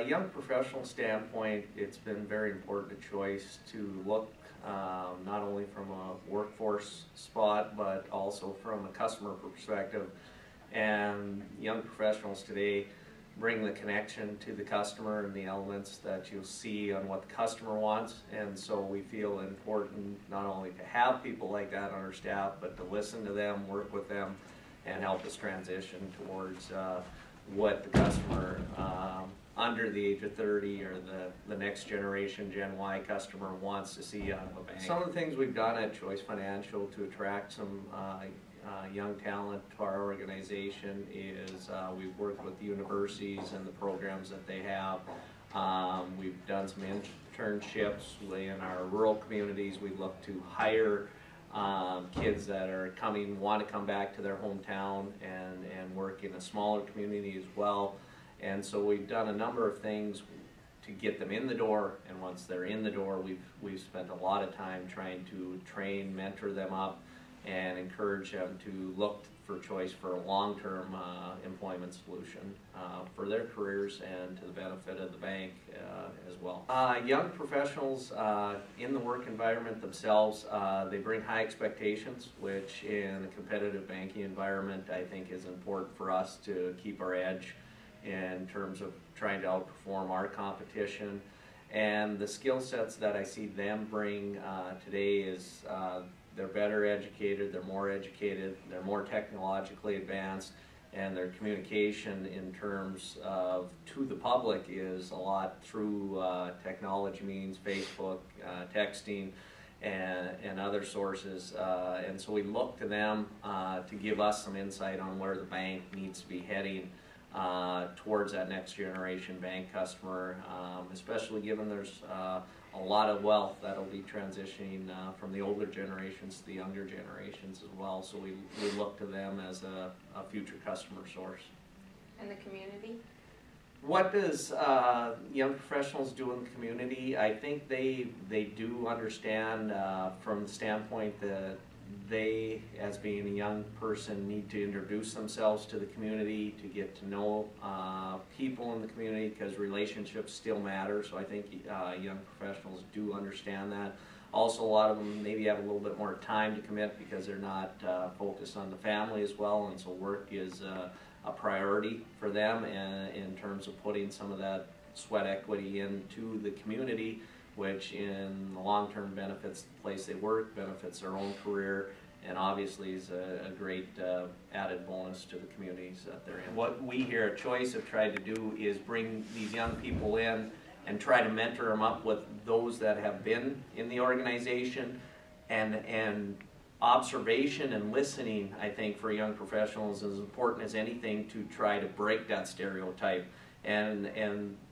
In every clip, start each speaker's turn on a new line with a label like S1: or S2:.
S1: young professional standpoint, it's been very important to Choice to look not only from a workforce spot, but also from a customer perspective. And young professionals today bring the connection to the customer and the elements that you'll see on what the customer wants. And so we feel important not only to have people like that on our staff, but to listen to them, work with them, and help us transition towards what the customer under the age of 30 or the next generation Gen Y customer wants to see out of a bank. Some of the things we've done at Choice Financial to attract some young talent to our organization is we've worked with the universities and the programs that they have. We've done some internships in our rural communities. We look to hire kids that are want to come back to their hometown and work in a smaller community as well. And so we've done a number of things to get them in the door, and once they're in the door, we've spent a lot of time trying to train, mentor them up, and encourage them to look for Choice for a long-term employment solution for their careers and to the benefit of the bank as well. Young professionals in the work environment themselves, they bring high expectations, which in a competitive banking environment I think is important for us to keep our edge in terms of trying to outperform our competition. And the skill sets that I see them bring today is they're better educated, they're more technologically advanced, and their communication in terms of to the public is a lot through technology means, Facebook, texting, and other sources. And so we look to them to give us some insight on where the bank needs to be heading towards that next generation bank customer, especially given there's a lot of wealth that'll be transitioning from the older generations to the younger generations as well. So we look to them as a future customer source.
S2: And the community?
S1: What does young professionals do in the community? I think they do understand from the standpoint that they, as being a young person, need to introduce themselves to the community, to get to know people in the community, because relationships still matter. So I think young professionals do understand that. Also, a lot of them maybe have a little bit more time to commit because they're not focused on the family as well, and so work is a priority for them, and in terms of putting some of that sweat equity into the community, which in the long term benefits the place they work, benefits their own career, and obviously is a great added bonus to the communities that they're in. What we here at Choice have tried to do is bring these young people in and try to mentor them up with those that have been in the organization, and observation and listening, I think, for young professionals is as important as anything to try to break that stereotype. And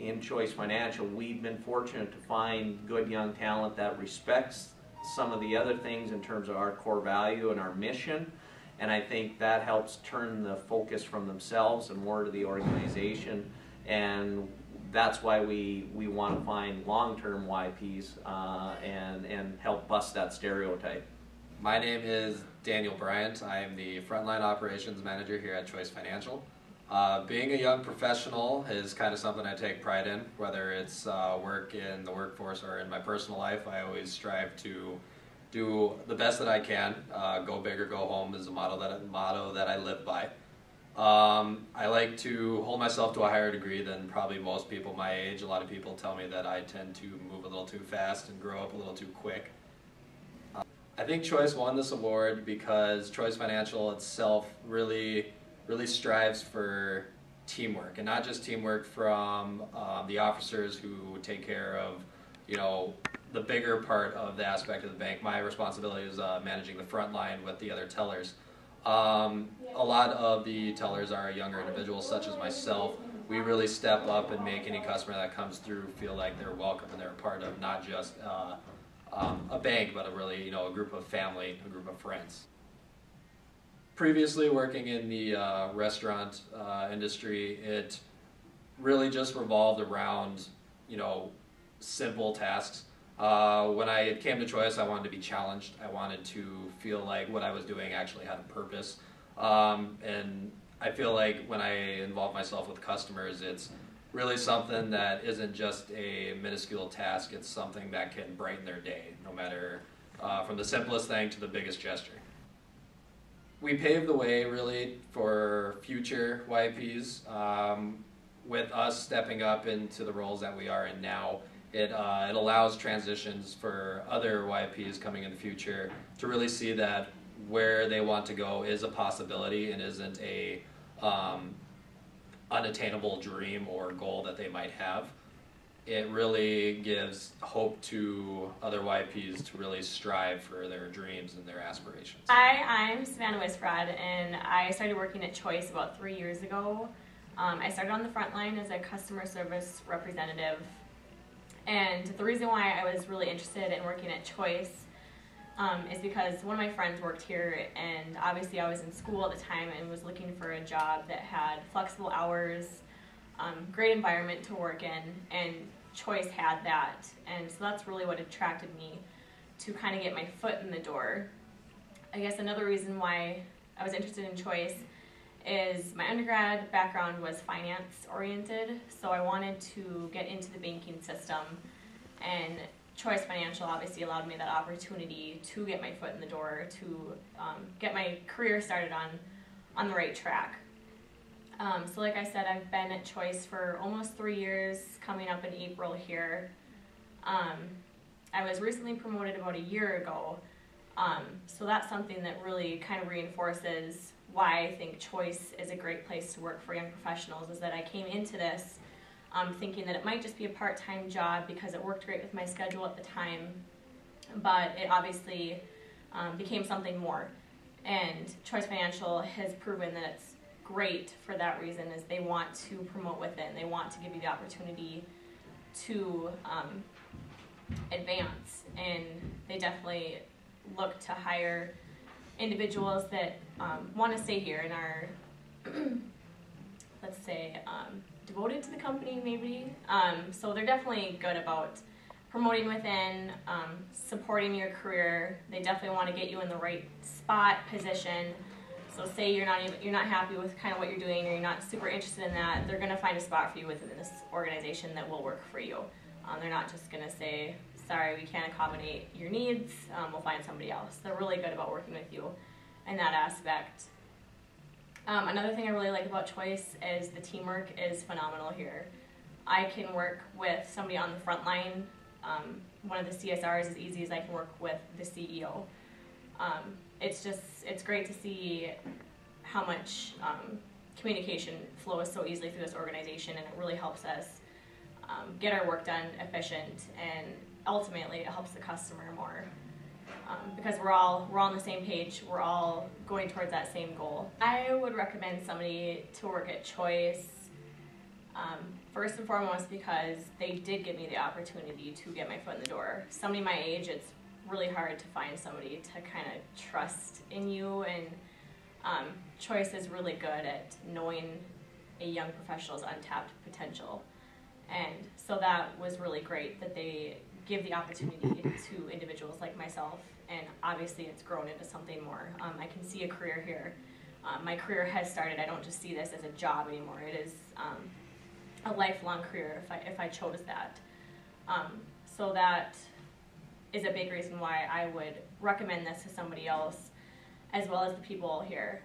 S1: in Choice Financial, we've been fortunate to find good young talent that respects some of the other things in terms of our core value and our mission. And I think that helps turn the focus from themselves and more to the organization. And that's why we want to find long-term YPs and help bust that stereotype.
S3: My name is Daniel Bryant. I am the Frontline Operations Manager here at Choice Financial. Being a young professional is kind of something I take pride in, whether it's work in the workforce or in my personal life. I always strive to do the best that I can. Go big or go home is a motto that I live by. I like to hold myself to a higher degree than probably most people my age. A lot of people tell me that I tend to move a little too fast and grow up a little too quick. I think Choice won this award because Choice Financial itself really strives for teamwork, and not just teamwork from the officers who take care of, the bigger part of the aspect of the bank. My responsibility is managing the front line with the other tellers. A lot of the tellers are younger individuals such as myself. We really step up and make any customer that comes through feel like they're welcome and they're a part of not just a bank, but a group of family, a group of friends. Previously working in the restaurant industry, it really just revolved around, simple tasks. When I came to Choice, I wanted to be challenged. I wanted to feel like what I was doing actually had a purpose. And I feel like when I involve myself with customers, really something that isn't just a minuscule task, it's something that can brighten their day, no matter from the simplest thing to the biggest gesture. We paved the way really for future YPs. With us stepping up into the roles that we are in now, it allows transitions for other YPs coming in the future to really see that where they want to go is a possibility and isn't a unattainable dream or goal that they might have. It really gives hope to other YPs to really strive for their dreams and their aspirations.
S4: Hi, I'm Savannah Wisfrad, and I started working at Choice about 3 years ago. I started on the front line as a customer service representative, and the reason why I was really interested in working at Choice is because one of my friends worked here, and obviously I was in school at the time and was looking for a job that had flexible hours, great environment to work in, and Choice had that. And so that's really what attracted me to kind of get my foot in the door. I guess another reason why I was interested in Choice is my undergrad background was finance oriented, so I wanted to get into the banking system, and Choice Financial obviously allowed me that opportunity to get my foot in the door, to get my career started on the right track. So like I said, I've been at Choice for almost 3 years, coming up in April here. I was recently promoted about a year ago, so that's something that really kind of reinforces why I think Choice is a great place to work for young professionals, is that I came into this thinking that it might just be a part-time job because it worked great with my schedule at the time, but it obviously became something more. And Choice Financial has proven that it's great for that reason, is they want to promote within, they want to give you the opportunity to advance, and they definitely look to hire individuals that want to stay here and are, let's say, devoted to the company maybe. So they're definitely good about promoting within, supporting your career. They definitely want to get you in the right spot, position. So say you're not happy with kind of what you're doing, or you're not super interested in that, they're going to find a spot for you within this organization that will work for you. They're not just going to say, sorry, we can't accommodate your needs, we'll find somebody else. They're really good about working with you in that aspect. Another thing I really like about Choice is the teamwork is phenomenal here. I can work with somebody on the front line. One of the CSRs as easy as I can work with the CEO. It's great to see how much communication flows so easily through this organization, and it really helps us get our work done efficient, and ultimately it helps the customer more. Because we're all on the same page, we're all going towards that same goal. I would recommend somebody to work at Choice, first and foremost because they did give me the opportunity to get my foot in the door. Somebody my age, it's really hard to find somebody to kind of trust in you, and Choice is really good at knowing a young professional's untapped potential. And so that was really great that they give the opportunity to individuals like myself, and obviously it's grown into something more. I can see a career here. My career has started. I don't just see this as a job anymore. It is a lifelong career if I chose that. So that is a big reason why I would recommend this to somebody else, as well as the people here.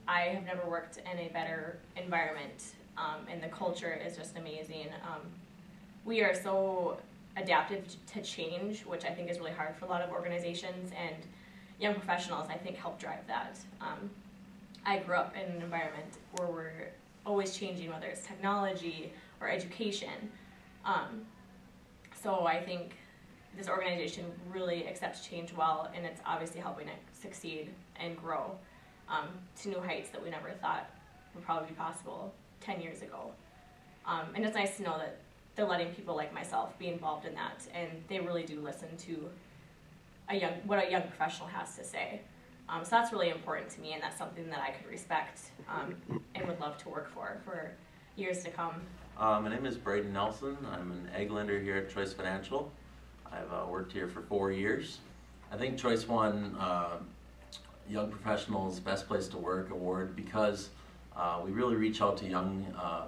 S4: I have never worked in a better environment, and the culture is just amazing. We are so adaptive to change, which I think is really hard for a lot of organizations, and young professionals, I think, help drive that. I grew up in an environment where we're always changing, whether it's technology or education. So I think this organization really accepts change well, and it's obviously helping it succeed and grow to new heights that we never thought would probably be possible 10 years ago. And it's nice to know that they're letting people like myself be involved in that, and they really do listen to what a young professional has to say. So that's really important to me, and that's something that I could respect and would love to work for years to come.
S5: My name is Braden Nelson. I'm an egg lender here at Choice Financial. I've worked here for 4 years. I think Choice won Young Professionals Best Place to Work award because we really reach out to young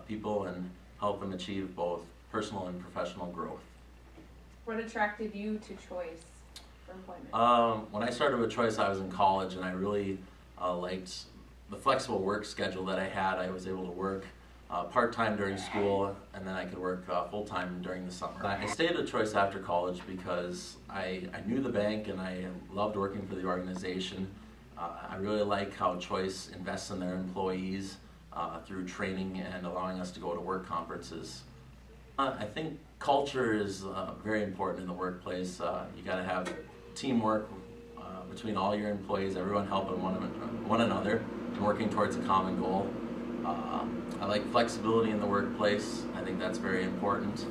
S5: people and help them achieve both personal and professional growth.
S2: What attracted you to Choice for employment?
S5: When I started with Choice, I was in college, and I really liked the flexible work schedule that I had. I was able to work part-time during school, and then I could work full-time during the summer. I stayed at Choice after college because I knew the bank and I loved working for the organization. I really like how Choice invests in their employees through training and allowing us to go to work conferences. I think culture is very important in the workplace. You got to have teamwork between all your employees, everyone helping one another and working towards a common goal. I like flexibility in the workplace. I think that's very important.